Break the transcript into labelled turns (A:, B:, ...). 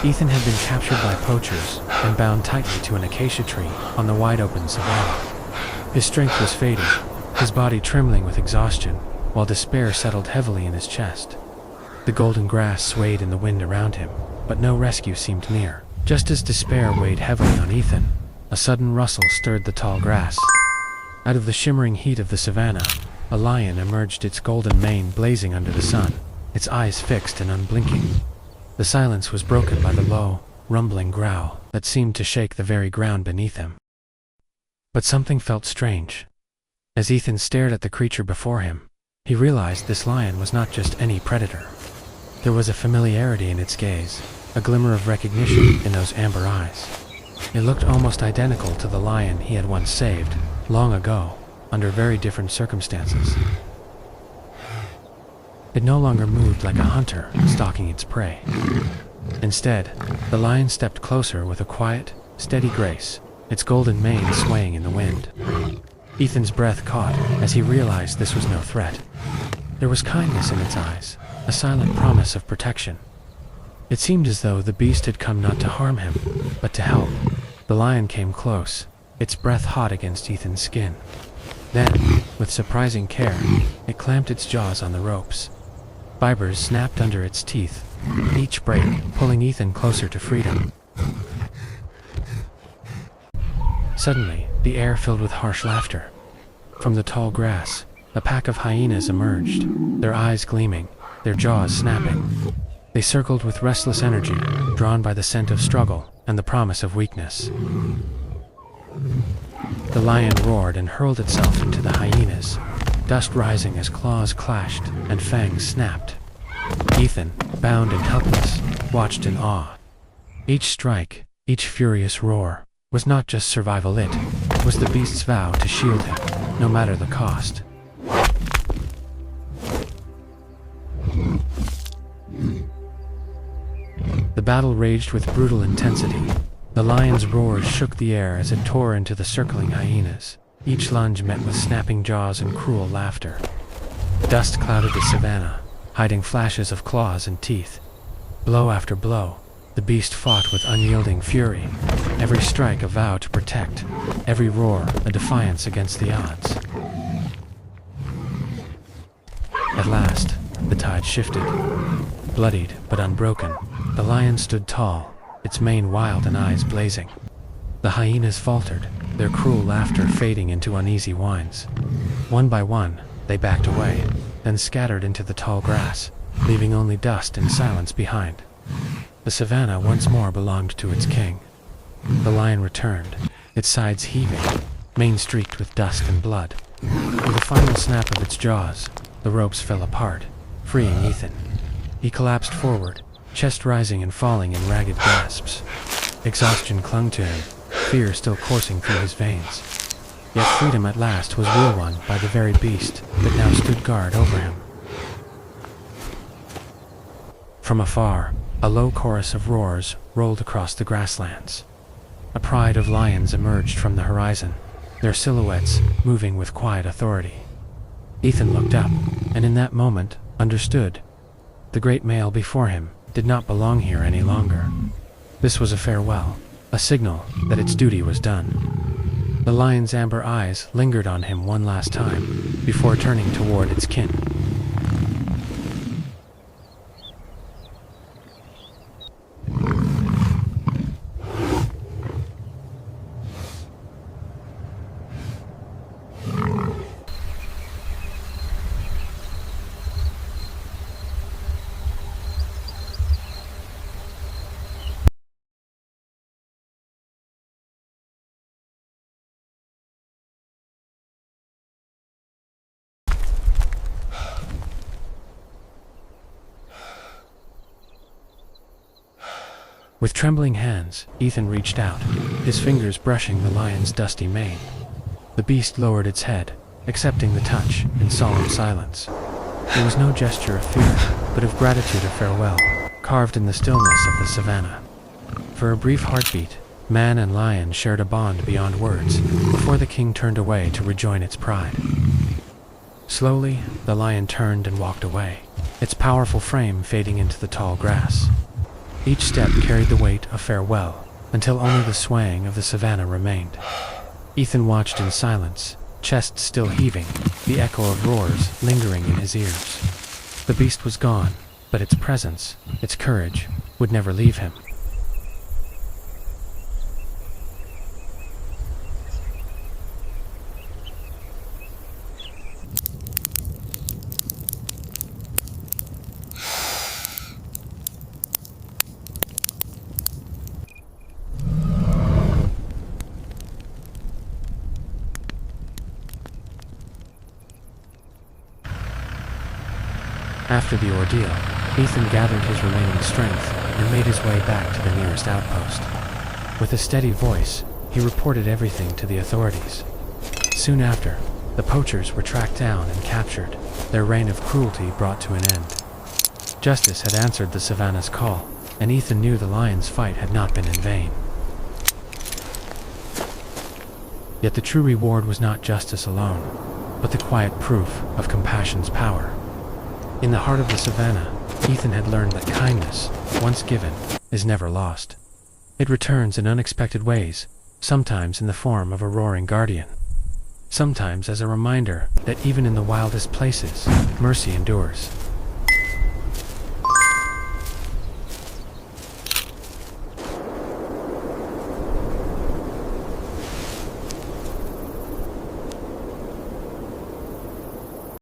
A: Ethan had been captured by poachers and bound tightly to an acacia tree on the wide-open savannah. His strength was fading, his body trembling with exhaustion, while despair settled heavily in his chest. The golden grass swayed in the wind around him, but no rescue seemed near. Just as despair weighed heavily on Ethan, a sudden rustle stirred the tall grass. Out of the shimmering heat of the savannah, a lion emerged, its golden mane blazing under the sun, its eyes fixed and unblinking. The silence was broken by the low, rumbling growl that seemed to shake the very ground beneath him. But something felt strange. As Ethan stared at the creature before him, he realized this lion was not just any predator. There was a familiarity in its gaze, a glimmer of recognition in those amber eyes. It looked almost identical to the lion he had once saved, long ago, under very different circumstances. It no longer moved like a hunter stalking its prey. Instead, the lion stepped closer with a quiet, steady grace, its golden mane swaying in the wind. Ethan's breath caught as he realized this was no threat. There was kindness in its eyes, a silent promise of protection. It seemed as though the beast had come not to harm him, but to help. The lion came close, its breath hot against Ethan's skin. Then, with surprising care, it clamped its jaws on the ropes. Fibers snapped under its teeth, each break pulling Ethan closer to freedom. Suddenly, the air filled with harsh laughter. From the tall grass, a pack of hyenas emerged, their eyes gleaming, their jaws snapping. They circled with restless energy, drawn by the scent of struggle and the promise of weakness. The lion roared and hurled itself into the hyenas, dust rising as claws clashed and fangs snapped. Ethan, bound and helpless, watched in awe. Each strike, each furious roar, was not just survival, it was the beast's vow to shield him, no matter the cost. The battle raged with brutal intensity. The lion's roars shook the air as it tore into the circling hyenas, each lunge met with snapping jaws and cruel laughter. Dust clouded the savannah, hiding flashes of claws and teeth. Blow after blow, the beast fought with unyielding fury, every strike a vow to protect, every roar a defiance against the odds. At last, the tide shifted. Bloodied but unbroken, the lion stood tall, its mane wild and eyes blazing. The hyenas faltered, their cruel laughter fading into uneasy whines. One by one, they backed away, then scattered into the tall grass, leaving only dust and silence behind. The savannah once more belonged to its king. The lion returned, its sides heaving, mane streaked with dust and blood. With a final snap of its jaws, the ropes fell apart, freeing Ethan. He collapsed forward, chest rising and falling in ragged gasps. Exhaustion clung to him, fear still coursing through his veins. Yet freedom at last was real, won by the very beast that now stood guard over him. From afar, a low chorus of roars rolled across the grasslands. A pride of lions emerged from the horizon, their silhouettes moving with quiet authority. Ethan looked up, and in that moment, understood. The great male before him did not belong here any longer. This was a farewell, a signal that its duty was done. The lion's amber eyes lingered on him one last time, before turning toward its kin. With trembling hands, Ethan reached out, his fingers brushing the lion's dusty mane. The beast lowered its head, accepting the touch in solemn silence. It was no gesture of fear, but of gratitude or farewell, carved in the stillness of the savannah. For a brief heartbeat, man and lion shared a bond beyond words, before the king turned away to rejoin its pride. Slowly, the lion turned and walked away, its powerful frame fading into the tall grass. Each step carried the weight of farewell, until only the swaying of the savannah remained. Ethan watched in silence, chest still heaving, the echo of roars lingering in his ears. The beast was gone, but its presence, its courage, would never leave him. After the ordeal, Ethan gathered his remaining strength and made his way back to the nearest outpost. With a steady voice, he reported everything to the authorities. Soon after, the poachers were tracked down and captured, their reign of cruelty brought to an end. Justice had answered the Savannah's call, and Ethan knew the lion's fight had not been in vain. Yet the true reward was not justice alone, but the quiet proof of compassion's power. In the heart of the savannah, Ethan had learned that kindness, once given, is never lost. It returns in unexpected ways, sometimes in the form of a roaring guardian. Sometimes as a reminder that even in the wildest places, mercy endures.